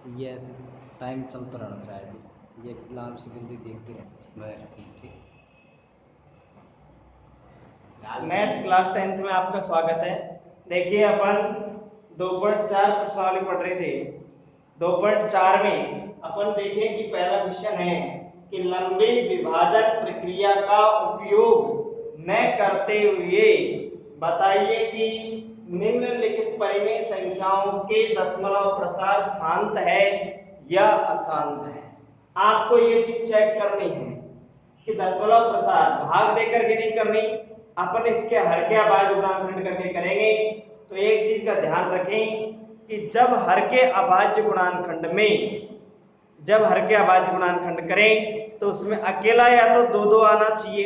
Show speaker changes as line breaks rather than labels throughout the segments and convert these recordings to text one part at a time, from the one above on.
ये ऐसे टाइम चलता रहना चाहिए जी। ये लाल से बिंदी देखते रहना चाहिए। ठीक।
मैथ क्लास 10th में आपका स्वागत है। देखिए अपन 2.4 प्रश्नावली पढ़ रहे थे। 2.4 में अपन देखें कि पहला क्वेश्चन है कि लंबी विभाजन प्रक्रिया का उपयोग न करते हुए बताइए कि निम्नलिखित परिमेय संख्याओं के दशमलव प्रसार शांत है या अशांत है। आपको ये चीज चेक करनी है कि दशमलव प्रसार भाग देकर के नहीं करनी, अपन इसके हर के अभाज्य गुणांकखंड करके करेंगे। तो एक चीज का ध्यान रखें कि जब हर के अभाज्य गुणांकखंड में जब हर के अभाज्य गुणांकखंड करें तो उसमें अकेला या तो दो दो आना चाहिए।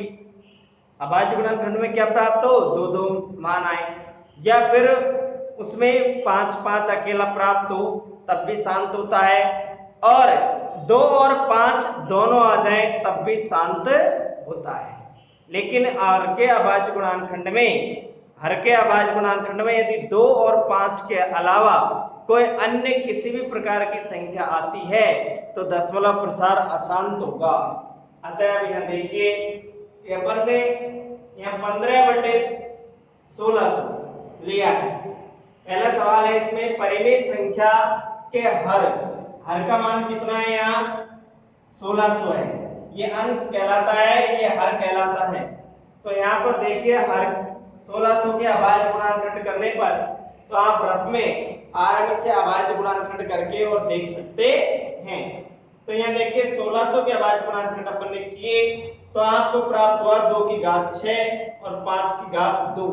अभाज्य गुणांकखंड में क्या प्राप्त हो, दो दो मान आए, या फिर उसमें पांच पांच अकेला प्राप्त हो तब भी शांत होता है, और दो और पांच दोनों आ जाए तब भी शांत होता है। लेकिन हर के अभाज्य गुणांकखंड में यदि दो और पांच के अलावा कोई अन्य किसी भी प्रकार की संख्या आती है तो दशमलव प्रसार अशांत होगा। अतः अब यहां देखिए अपन ने यहाँ 15/1600 लिया है। पहला सवाल है इसमें परिमेय संख्या के हर का मान कितना है, यहाँ 1600 है। ये अंश कहलाता है, ये हर कहलाता है। तो यहाँ पर देखिए हर 1600 के अभाज्य गुणांकखंड करने पर तो आप रफ में आराम से अभाज्य गुणांकखंड करके और देख सकते हैं। तो यहाँ देखिए 1600 के अभाज्य गुणांकखंड अपन ने किए तो आपको प्राप्त हुआ 2 की घात 6 और 5 की घात 2।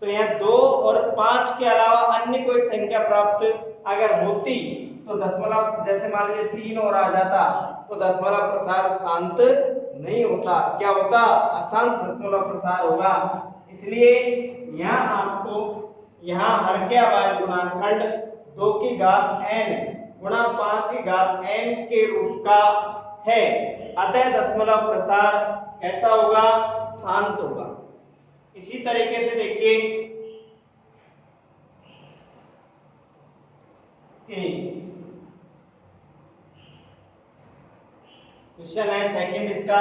तो यहाँ 2 और 5 के अलावा अन्य कोई संख्या प्राप्त अगर होती तो दशमलव, जैसे मान लीजिए 3 और आ जाता तो दशमलव प्रसार शांत नहीं होता, क्या होता, अशांत दशमलव प्रसार होगा। इसलिए यहाँ आपको यहाँ हर के अभाज्य गुणांकखंड 2 की घात n गुणा 5 की घात n के रूप का है। अतः दशमलव प्रसार कैसा होगा, शांत होगा। इसी तरीके से देखिए क्वेश्चन है सेकंड इसका,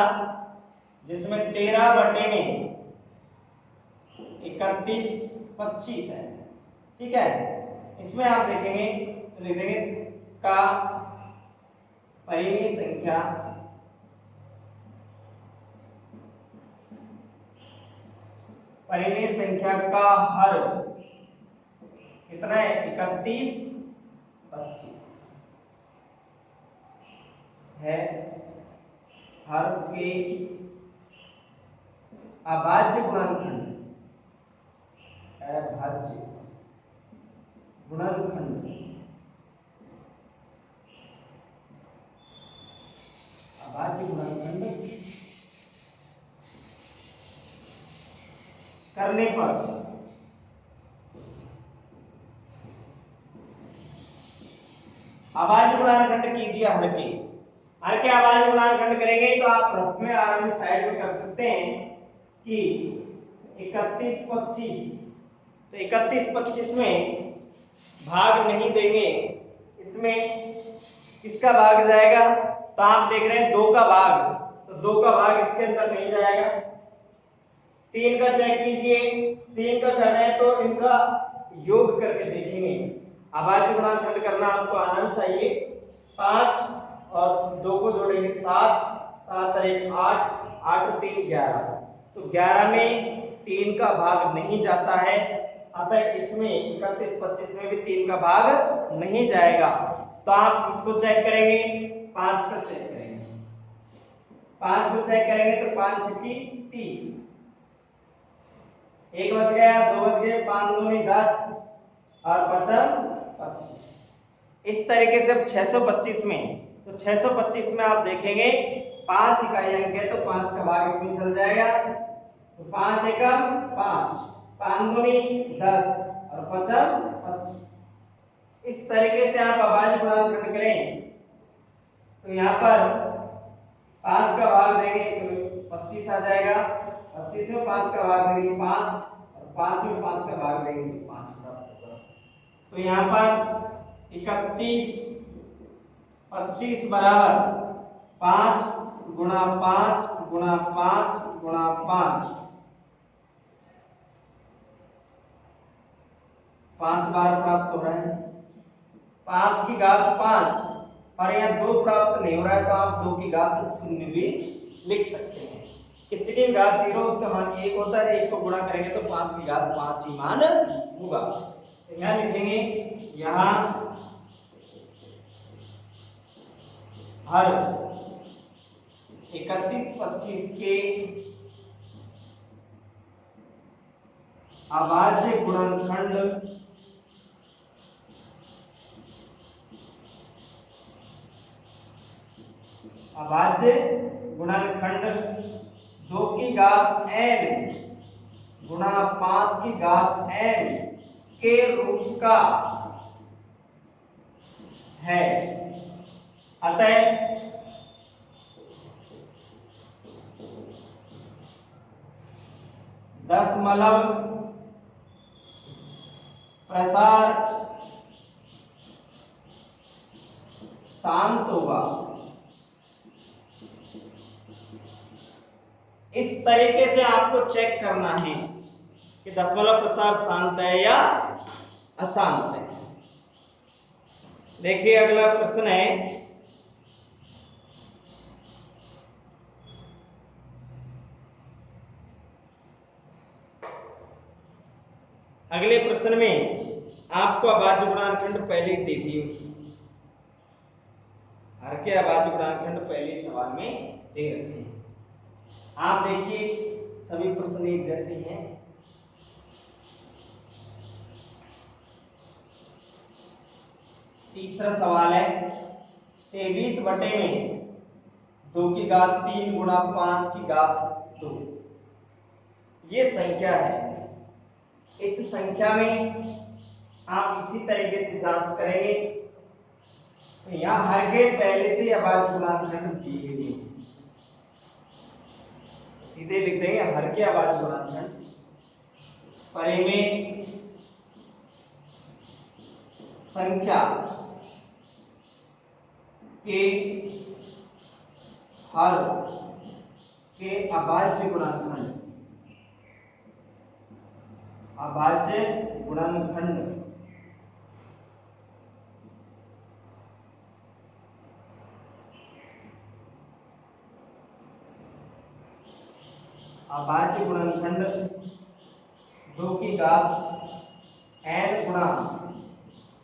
जिसमें 13/31/25 है। ठीक है, इसमें आप देखेंगे तो लिख देंगे का परिमेय संख्या का हर कितना है, 31/25 है। हर के अभाज्य गुणनखंड अभाज्य गुणनखंड अभाज्य गुणनखंड करने पर अभाज्य गुणनखंड कीजिए। हर के अभाज्य गुणनखंड करेंगे तो आप रफ में आराम से साइड में कर सकते हैं कि 31/25। तो 31/25 में भाग नहीं देंगे, इसमें किसका भाग जाएगा, तो आप देख रहे हैं 2 का भाग, तो 2 का भाग इसके अंदर नहीं जाएगा। 3 का चेक कीजिए, 3 का कर रहे हैं तो इनका योग करके देखेंगे। अभाज्य गुणनखंड करना आपको आना चाहिए। 5 और 2 को जोड़ेंगे 7, 7 और 1 8, 8 और 3 11। तो 11 में 3 का भाग नहीं जाता है, अतः इसमें 31/25 में भी 3 का भाग नहीं जाएगा। तो आप किसको चेक करेंगे, 5 को चेक करेंगे। 5 को चेक करेंगे तो 5 की 30, 1 बच गया, 2 बच गए, 5 दूनी 10 और 5 25। इस तरीके से अब 625 में, तो 625 में आप देखेंगे 5 इकाई अंक है तो 5 का भाग इसमें चल जाएगा। तो 5 एकम 5, 5 दूनी 10 और 5 25। इस तरीके से आप अभाज्य गुणनखंड करें तो यहाँ पर 5 का भाग देंगे तो 25 आ जाएगा, 25 में 5 का भाग देंगे 5 और 5 में 5 का भाग देंगे तो 5 प्राप्त होगा। तो यहाँ पर 31 25 बराबर 5 गुणा 5 गुणा 5 गुणा 5, 5 बार प्राप्त हो रहा है। 5 की घात 5 और यहाँ 2 प्राप्त नहीं हो रहा है तो आप 2 की घात 0 भी लिख सकते हैं। किसी की घात 0 उसका मान 1 होता है, 1 को गुणा करेंगे तो 5 की घात 5 ही मान होगा। तो यहाँ लिखेंगे, यहाँ हर 31-25 के अभाज्य गुणनखंड अभाज्य गुणनखंड 2 की घात n गुणा 5 की घात n के रूप का है। अतः दशमलव प्रसार शांत होगा। इस तरीके से आपको चेक करना है कि दशमलव प्रसार शांत है या अशांत है। देखिए अगला प्रश्न है, अगले प्रश्न में आपको अभाज्य गुणनखंड पहले ही दे दिए, उसी हर के अभाज्य गुणनखंड पहले सवाल में दे रखे हैं। आप देखिए सभी प्रश्न एक जैसे हैं। तीसरा सवाल है, 23 बटे में 2 की घात 3 गुणा 5 की घात 2 ये संख्या है। इस संख्या में आप इसी तरीके से जांच करेंगे। तो यहाँ हर के पहले से अभाज्य गुणनखंड दिए हुए हैं, सीधे लिख देंगे हर के अभाज्य गुणनखंड। परे में संख्या के हर के अभाज्य गुणनखंड अभाज्य गुणनखंड अभाज्य गुणनखंड 2 की घात n गुणा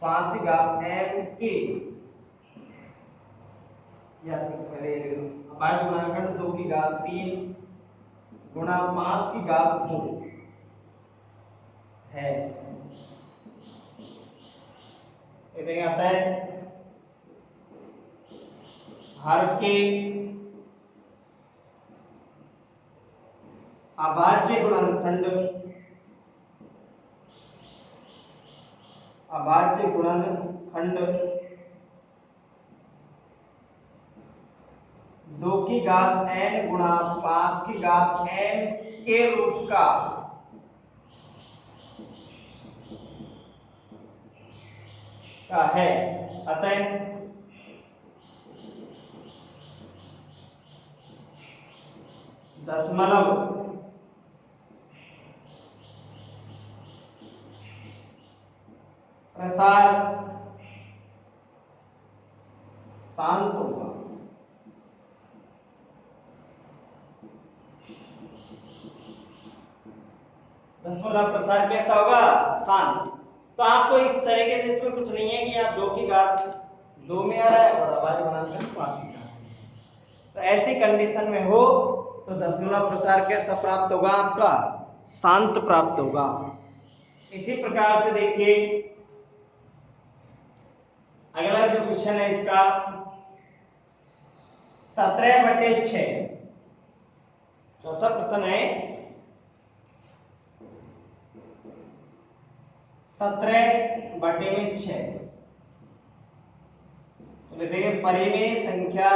5 की घात n के, या पहले अभाज्य गुणनखंड 2 की घात 3 गुणा 5 की घात 2 है। ये आता है हर के अभाज्य गुणनखंड अभाज्य गुणनखंड 2 की घात n गुणा 5 की घात n के रूप का है। अतः दशमलव प्रसार शांत होगा। दशमलव प्रसार कैसा होगा? शांत। तो आपको इस तरीके से, इसमें कुछ नहीं है कि आप 2 की घात 2 में आ रहा है और अभाज्य गुणनखंड 5 की घात। तो ऐसी कंडीशन में हो तो दशमलव प्रसार कैसा प्राप्त होगा? आपका शांत प्राप्त होगा। इसी प्रकार से देखिए अगला जो क्वेश्चन है इसका 17/6, चौथा प्रश्न है 17/6। तो लिखेंगे परिमेय संख्या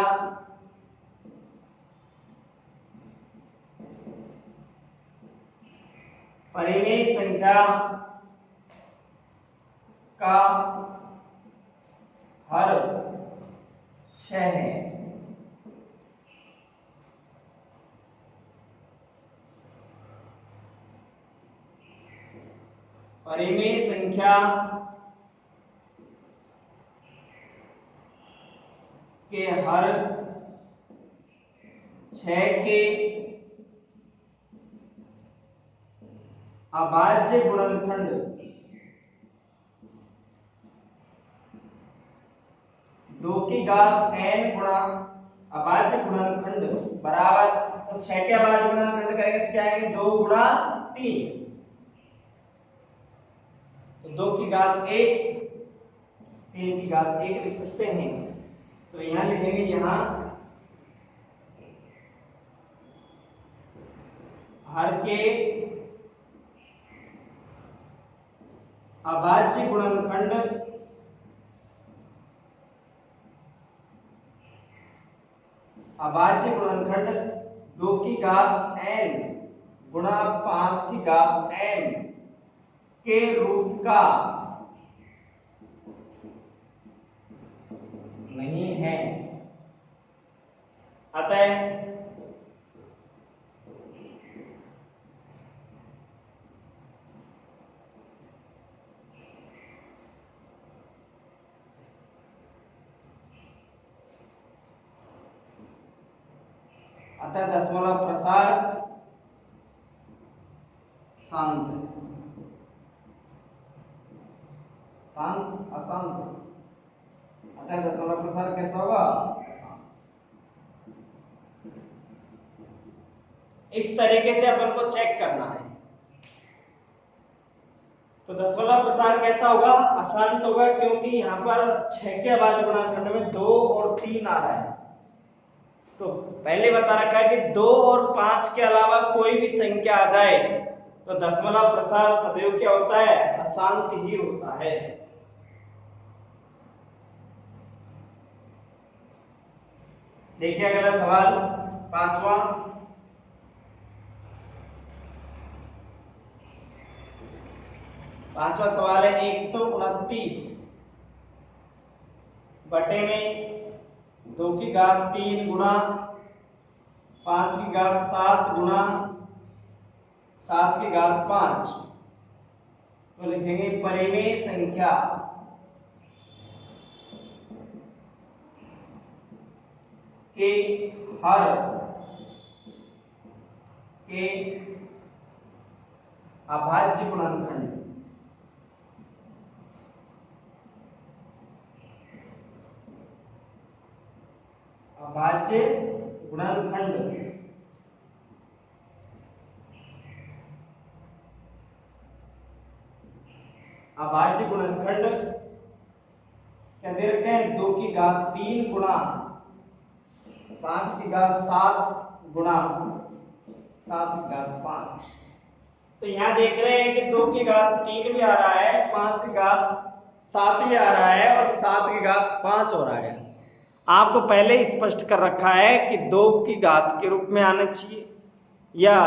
का हर 6 है। परिमेय संख्या के हर 6 के अभाज्य गुणनखंड 2 की घात n गुणा अभाज्य गुणनखंड बराबर, तो 6 के अभाज्य गुणनखंड करेंगे तो क्या आएंगे 2 गुणा 3, तो 2 की घात 1 3 की घात 1 लिख सकते हैं। तो यहां लिखेंगे यहां हर के अभाज्य गुणनखंड अभाज्य गुणनखंड 2 की घात n गुणा 5 की घात n के रूप का नहीं है। अतः दशमलव प्रसार शांत शांत अशांत, अतः दशमलव प्रसार कैसा होगा अशांत। इस तरीके से अपन को चेक करना है। तो दशमलव प्रसार कैसा होगा अशांत होगा, क्योंकि यहाँ पर 6 के अभाज्य गुणनखंड में 2 और 3 आ रहा है। तो पहले बता रखा है कि 2 और 5 के अलावा कोई भी संख्या आ जाए तो दशमलव प्रसार सदैव क्या होता है अशांत ही होता है। देखिए अगला सवाल पांचवा, सवाल है 129 बटे में 2 की घात 3 गुणा 5 की घात 7 गुणा 7 की घात 5, तो लिखेंगे परिमेय संख्या के हर के अभाज्य गुणनखंड अभाज्य गुणनखंड अभाज्य गुणनखंड क्या दे रखे हैं 2 की घात 3 गुणा 5 की घात 7 गुणा 7 की घात 5। तो यहां देख रहे हैं कि 2 की घात 3 भी आ रहा है, 5 की घात 7 भी आ रहा है और 7 की घात 5 हो रहा है। आपको पहले ही स्पष्ट कर रखा है कि 2 की घात के रूप में आना चाहिए या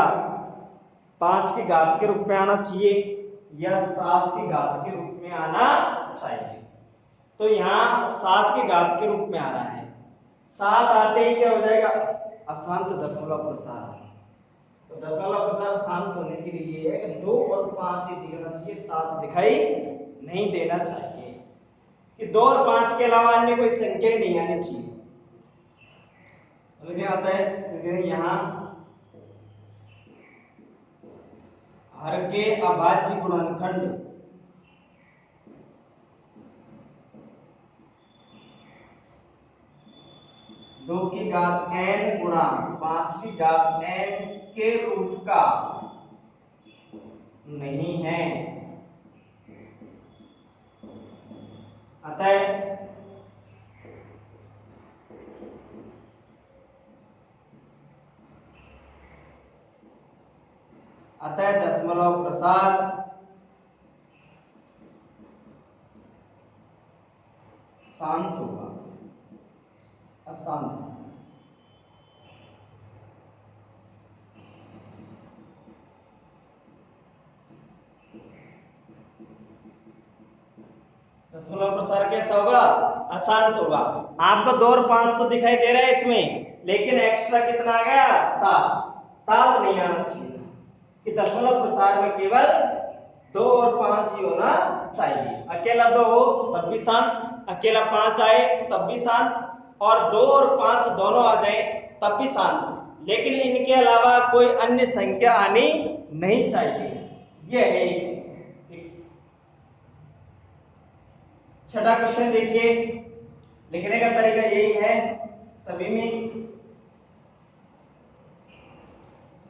5 की घात के रूप में आना चाहिए या 7 की घात के रूप में आना चाहिए। तो यहाँ 7 की घात के रूप में आ रहा है, 7 आते ही क्या हो जाएगा अशांत दशमलव प्रसार। तो दशमलव प्रसार शांत होने के लिए ये है कि 2 और 5 ही दिखना चाहिए, 7 दिखाई नहीं देना चाहिए, कि 2 और 5 के अलावा अन्य कोई संख्या ही नहीं आनी चाहिए। क्या आता है यहाँ हर के अभाज्य गुणनखंड दो की घात n गुणा 5 की घात n के रूप का नहीं है। अतः दशमलव प्रसार शांत होगा अशांत। दशमलव प्रसार कैसा कैसा होगा, अशांत होगा। आपको 2 और 5 तो दिखाई दे रहा है इसमें, लेकिन एक्स्ट्रा कितना आ गया, 7 नहीं आना चाहिए कि दशमलव प्रसार में केवल 2 और 5 ही होना चाहिए। अकेला 2 हो तब भी शांत, अकेला 5 आए तब भी शांत, और 2 और 5 दोनों आ जाए तब भी शांत, लेकिन इनके अलावा कोई अन्य संख्या आनी नहीं चाहिए। यह है एक। छठा क्वेश्चन देखिए, लिखने का तरीका यही है सभी में,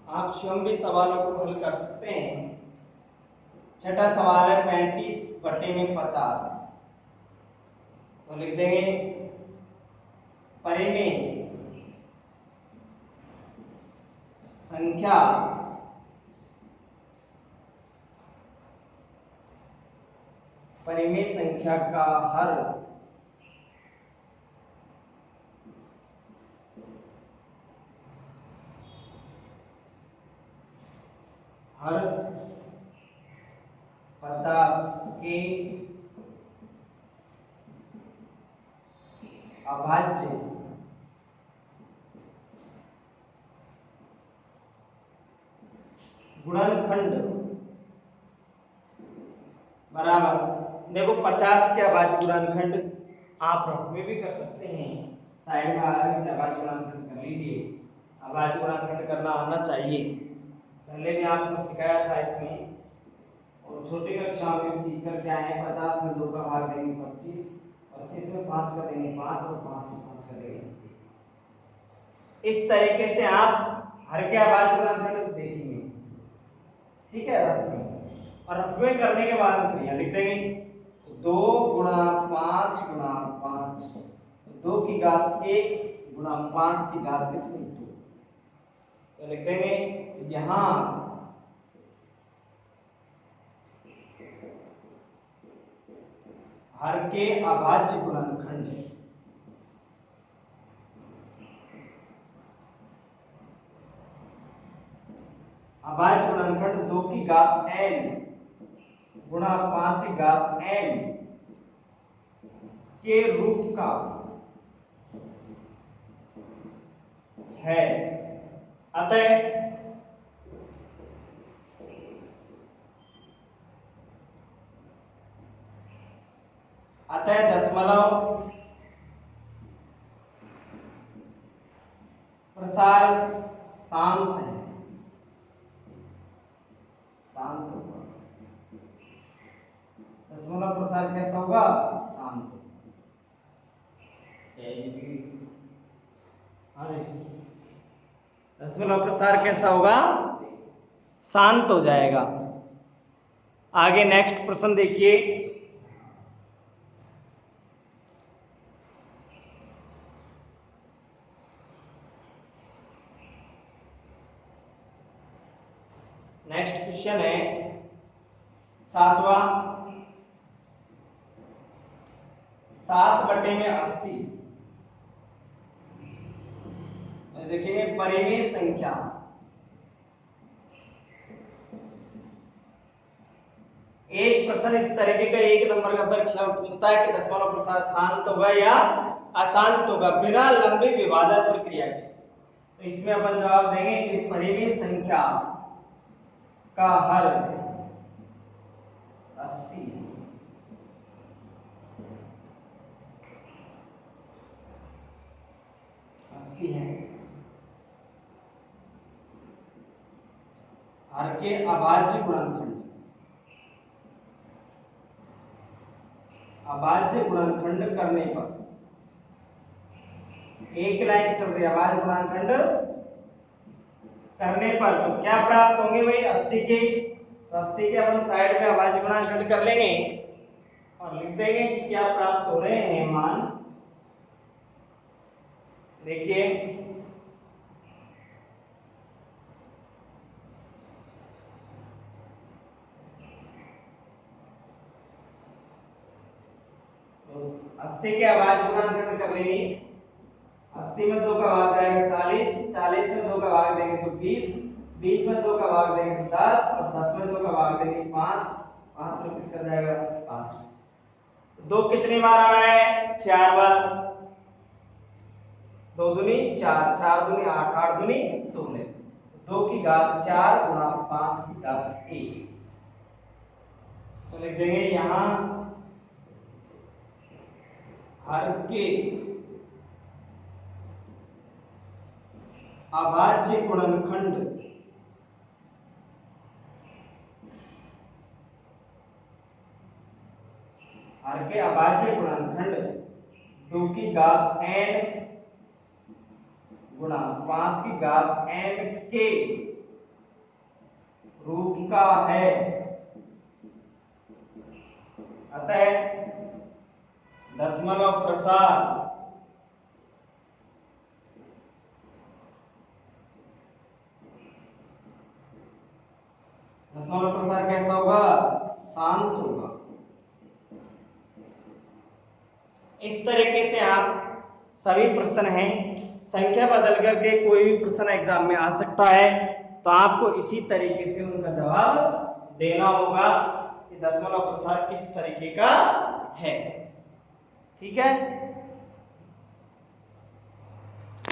आप स्वयं भी सवालों को हल कर सकते हैं। छठा सवाल है 35/50, तो लिख देंगे परिमेय संख्या का हर हर 50 के अभाज्य गुणनखंड बराबर, देखो 50 के अभाज्य गुणनखंड आप रफ में भी कर सकते हैं, साइड में आगे से अभाज्य गुणनखंड कर लीजिए। अभाज्य गुणनखंड करना आना चाहिए, पहले भी आपको सिखाया था इसमें, और छोटी कक्षा में सीख कर क्या है, 50 में 2 का भाग देंगे 25, 25 में 5 का देंगे 5, और 5 में 5 का देंगे। इस तरीके से आप हर के अभाज्य गुणनखंड देखेंगे, ठीक है, रफ में। और रफ में करने के बाद फिर यहाँ लिख देंगे 2 गुणा 5 गुणा 5, 2 की घात 1 गुणा 5 की घात कितनी, 2, तो लिख देंगे यहाँ हर के अभाज्य गुणनखंड अभाज्य गुणनखंड 2 की घात n गुणा 5 की घात n के रूप का है। अतः दशमलव प्रसार शांत है, शांत होगा। दशमलव प्रसार कैसा होगा, शांत। दशमलव प्रसार कैसा होगा, शांत हो जाएगा। आगे नेक्स्ट प्रश्न देखिए, नेक्स्ट क्वेश्चन है 7वां, 7/80। देखिए परिमेय संख्या एक प्रश्न इस तरीके का 1 नंबर का परीक्षा में पूछता है कि दशमलव प्रसार शांत होगा या अशांत होगा बिना लंबी विभाजन प्रक्रिया के। तो इसमें अपन जवाब देंगे कि परिमेय संख्या का हर 80 है। हर के अभाज्य गुणनखंड, अभाज्य गुणनखंड करने पर एक लाइन चल रही है, अभाज्य गुणनखंड करने पर तो क्या प्राप्त होंगे भाई, 80 के। तो 80 के अपन साइड में अभाज्य गुणनखंड कर लेंगे और लिख देंगे कि क्या प्राप्त हो रहे हैं मान। देखिए तो 80 के अभाज्य गुणनखंड कर लेंगे। 80 में 2 का भाग जाएगा 40, 40 में 2 का भाग देंगे तो 20, 20 में 2 का भाग देंगे तो 10, और 10 में 2 का भाग देंगे 5, 5 में किसका जाएगा 5। 2 कितनी बार आ रहा है? 4 बार। 2 दूनी 4, 4 दूनी 8, 8 दूनी 16, 2 की घात 4 गुणा 5 की घात 1। तो लिख देंगे यहां हर के अभाज्य गुणनखंड हर के अभाज्य गुणनखंड 2 की घात n गुणा 5 की घात n के रूप का है। अतः दशमलव प्रसार कैसा होगा? शांत होगा। इस तरीके से आप सभी प्रश्न हैं, संख्या बदल करके कोई भी प्रश्न एग्जाम में आ सकता है, तो आपको इसी तरीके से उनका जवाब देना होगा कि दशमलव प्रसार किस तरीके का है। ठीक है।